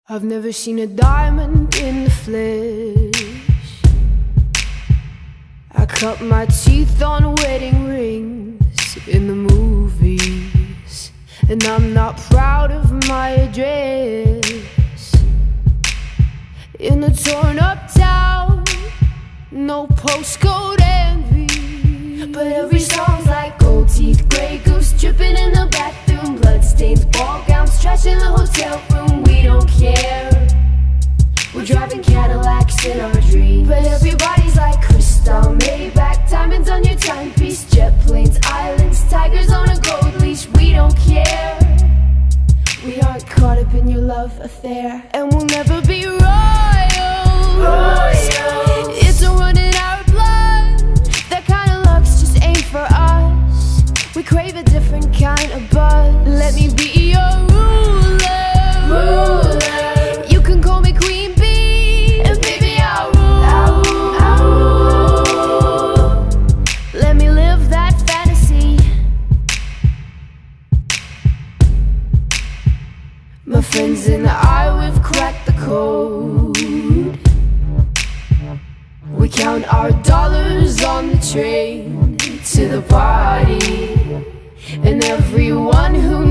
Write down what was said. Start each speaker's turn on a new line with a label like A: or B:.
A: I've never seen a diamond in the flesh. I cut my teeth on wedding rings in the movies, and I'm not proud of my address. In a torn up town, no postcode envy, but every song's like gold teeth, grey goose dripping in the bathroom, bloodstains, ball gowns, trash in the hotel room. We don't care, we're driving Cadillacs in our dreams, but everybody's like crystal, Maybach, diamonds on your timepiece, jet planes, islands, tigers on a gold leash. We don't care, we aren't caught up in your love affair, and we'll never be royals. It's a run in our blood, that kind of luck's just ain't for us. We crave a different kind of buzz. Let me be your ruler. You can call me Queen Bee, and baby I'll rule. Let me live that fantasy. My friends and I, we've cracked the code. We count our dollars on the train to the party, and everyone who